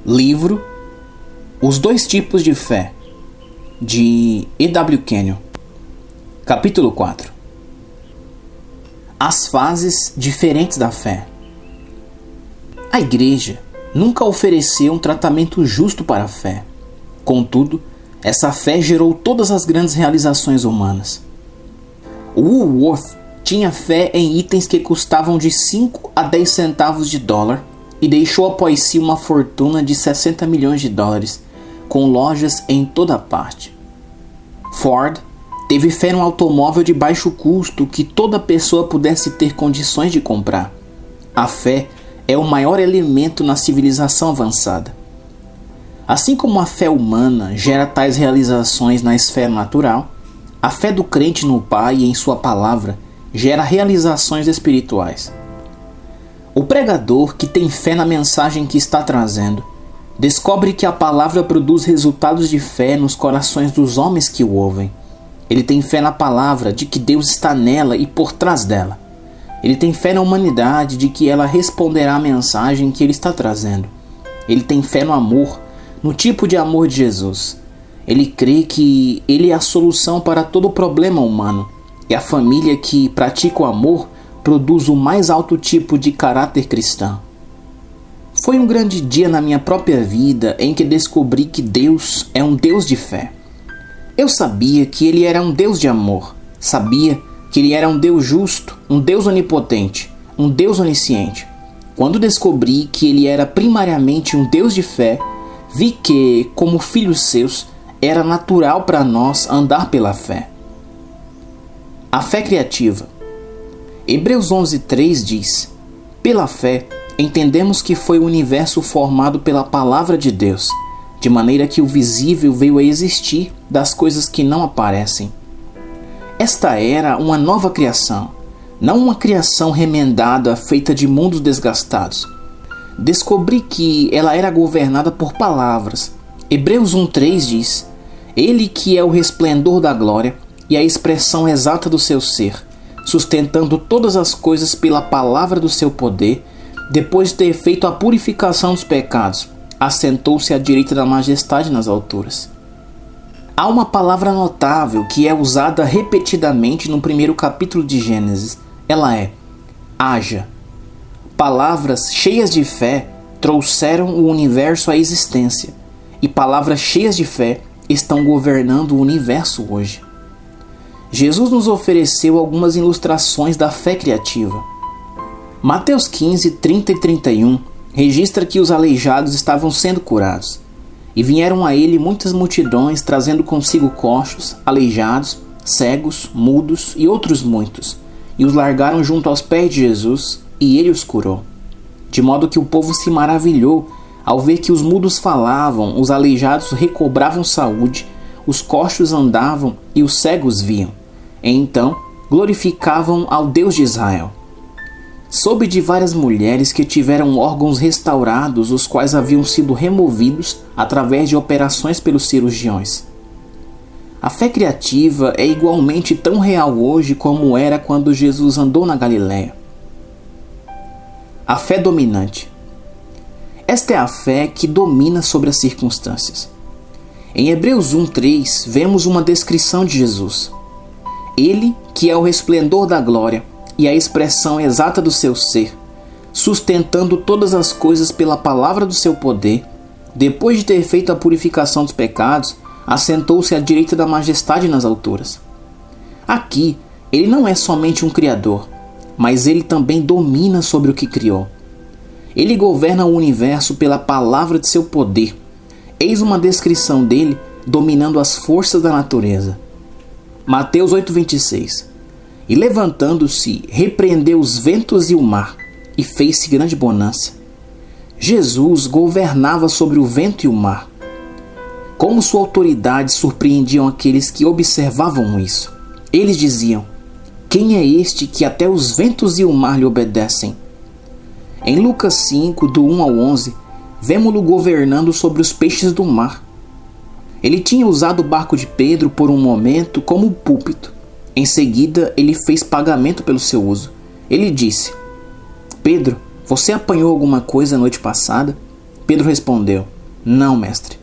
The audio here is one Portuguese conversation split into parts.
Livro Os Dois Tipos de Fé, de E.W. Kenyon. Capítulo 4. As fases diferentes da fé. A Igreja nunca ofereceu um tratamento justo para a fé. Contudo, essa fé gerou todas as grandes realizações humanas. Woolworth tinha fé em itens que custavam de 5 a 10 centavos de dólar e deixou após si uma fortuna de 60 milhões de dólares, com lojas em toda parte. Ford teve fé num automóvel de baixo custo que toda pessoa pudesse ter condições de comprar. A fé é o maior elemento na civilização avançada. Assim como a fé humana gera tais realizações na esfera natural, a fé do crente no Pai e em sua palavra gera realizações espirituais. O pregador que tem fé na mensagem que está trazendo descobre que a palavra produz resultados de fé nos corações dos homens que o ouvem. Ele tem fé na palavra de que Deus está nela e por trás dela. Ele tem fé na humanidade de que ela responderá à mensagem que ele está trazendo. Ele tem fé no amor, no tipo de amor de Jesus. Ele crê que ele é a solução para todo problema humano. E a família que pratica o amor produz o mais alto tipo de caráter cristão. Foi um grande dia na minha própria vida em que descobri que Deus é um Deus de fé. Eu sabia que Ele era um Deus de amor. Sabia que Ele era um Deus justo, um Deus onipotente, um Deus onisciente. Quando descobri que Ele era primariamente um Deus de fé, vi que, como filhos seus, era natural para nós andar pela fé. A fé criativa. Hebreus 11:3 diz: pela fé, entendemos que foi o universo formado pela palavra de Deus, de maneira que o visível veio a existir das coisas que não aparecem. Esta era uma nova criação, não uma criação remendada feita de mundos desgastados. Descobri que ela era governada por palavras. Hebreus 1:3 diz: Ele que é o resplendor da glória e a expressão exata do seu ser, sustentando todas as coisas pela palavra do seu poder, depois de ter feito a purificação dos pecados, assentou-se à direita da majestade nas alturas. Há uma palavra notável que é usada repetidamente no primeiro capítulo de Gênesis. Ela é haja. Palavras cheias de fé trouxeram o universo à existência, e palavras cheias de fé estão governando o universo hoje. Jesus nos ofereceu algumas ilustrações da fé criativa. Mateus 15, 30 e 31 registra que os aleijados estavam sendo curados. E vieram a ele muitas multidões, trazendo consigo coxos, aleijados, cegos, mudos e outros muitos. E os largaram junto aos pés de Jesus, e ele os curou. De modo que o povo se maravilhou ao ver que os mudos falavam, os aleijados recobravam saúde, os coxos andavam e os cegos viam. E então glorificavam ao Deus de Israel. Soube de várias mulheres que tiveram órgãos restaurados, os quais haviam sido removidos através de operações pelos cirurgiões. A fé criativa é igualmente tão real hoje como era quando Jesus andou na Galileia. A fé dominante. Esta é a fé que domina sobre as circunstâncias. Em Hebreus 1:3 vemos uma descrição de Jesus. Ele, que é o resplendor da glória e a expressão exata do seu ser, sustentando todas as coisas pela palavra do seu poder, depois de ter feito a purificação dos pecados, assentou-se à direita da majestade nas alturas. Aqui, ele não é somente um criador, mas ele também domina sobre o que criou. Ele governa o universo pela palavra de seu poder. Eis uma descrição dele dominando as forças da natureza. Mateus 8:26. E levantando-se, repreendeu os ventos e o mar, e fez-se grande bonança. Jesus governava sobre o vento e o mar. Como sua autoridade surpreendiam aqueles que observavam isso. Eles diziam: quem é este que até os ventos e o mar lhe obedecem? Em Lucas 5, do 1 ao 11, vemo-lo governando sobre os peixes do mar. Ele tinha usado o barco de Pedro por um momento como púlpito. Em seguida, ele fez pagamento pelo seu uso. Ele disse: Pedro, você apanhou alguma coisa a noite passada? Pedro respondeu: Não, mestre.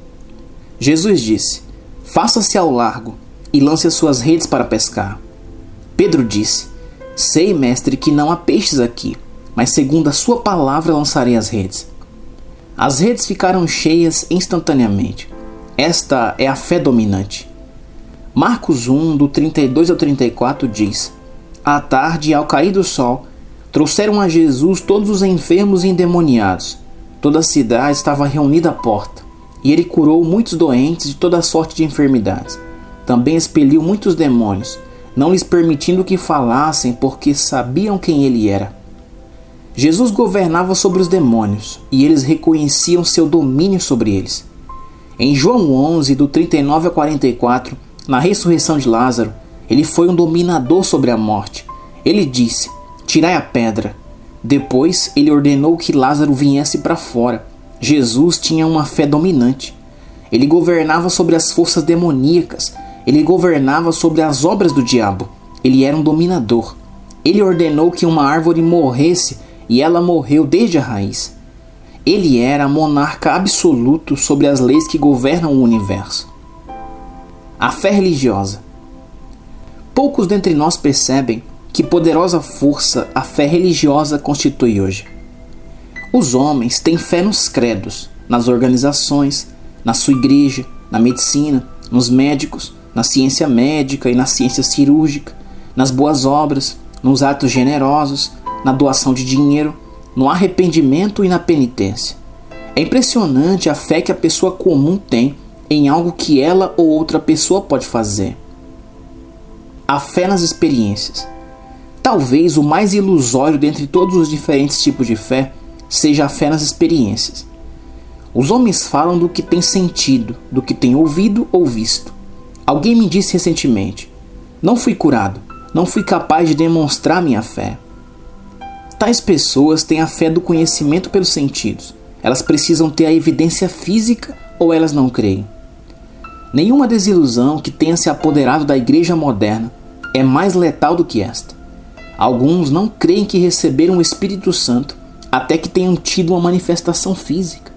Jesus disse: Faça-se ao largo e lance as suas redes para pescar. Pedro disse: Sei, mestre, que não há peixes aqui, mas segundo a sua palavra lançarei as redes. As redes ficaram cheias instantaneamente. Esta é a fé dominante. Marcos 1, do 32 ao 34 diz: À tarde, ao cair do sol, trouxeram a Jesus todos os enfermos e endemoniados. Toda a cidade estava reunida à porta, e ele curou muitos doentes de toda sorte de enfermidades. Também expeliu muitos demônios, não lhes permitindo que falassem, porque sabiam quem ele era. Jesus governava sobre os demônios, e eles reconheciam seu domínio sobre eles. Em João 11, do 39 a 44, na ressurreição de Lázaro, ele foi um dominador sobre a morte. Ele disse: Tirai a pedra. Depois, ele ordenou que Lázaro viesse para fora. Jesus tinha uma fé dominante. Ele governava sobre as forças demoníacas. Ele governava sobre as obras do diabo. Ele era um dominador. Ele ordenou que uma árvore morresse e ela morreu desde a raiz. Ele era monarca absoluto sobre as leis que governam o universo. A fé religiosa. Poucos dentre nós percebem que poderosa força a fé religiosa constitui hoje. Os homens têm fé nos credos, nas organizações, na sua igreja, na medicina, nos médicos, na ciência médica e na ciência cirúrgica, nas boas obras, nos atos generosos, na doação de dinheiro, no arrependimento e na penitência. É impressionante a fé que a pessoa comum tem em algo que ela ou outra pessoa pode fazer. A fé nas experiências. Talvez o mais ilusório dentre todos os diferentes tipos de fé seja a fé nas experiências. Os homens falam do que tem sentido, do que tem ouvido ou visto. Alguém me disse recentemente: Não fui curado, não fui capaz de demonstrar minha fé. Tais pessoas têm a fé do conhecimento pelos sentidos. Elas precisam ter a evidência física ou elas não creem. Nenhuma desilusão que tenha se apoderado da igreja moderna é mais letal do que esta. Alguns não creem que receberam o Espírito Santo até que tenham tido uma manifestação física.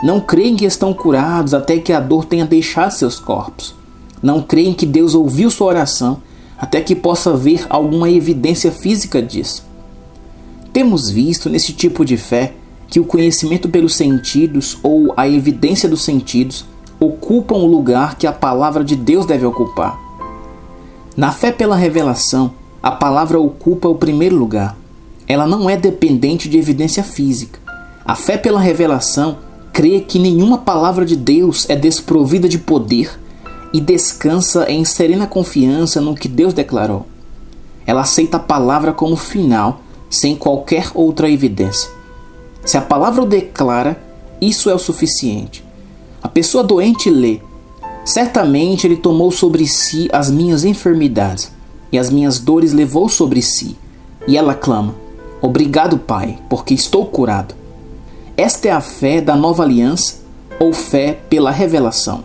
Não creem que estão curados até que a dor tenha deixado seus corpos. Não creem que Deus ouviu sua oração até que possa ver alguma evidência física disso. Temos visto nesse tipo de fé que o conhecimento pelos sentidos ou a evidência dos sentidos ocupam o lugar que a palavra de Deus deve ocupar. Na fé pela revelação, a palavra ocupa o primeiro lugar. Ela não é dependente de evidência física. A fé pela revelação crê que nenhuma palavra de Deus é desprovida de poder e descansa em serena confiança no que Deus declarou. Ela aceita a palavra como final, sem qualquer outra evidência. Se a palavra o declara, isso é o suficiente. A pessoa doente lê: Certamente ele tomou sobre si as minhas enfermidades, e as minhas dores levou sobre si. E ela clama: Obrigado, Pai, porque estou curado. Esta é a fé da nova aliança ou fé pela revelação.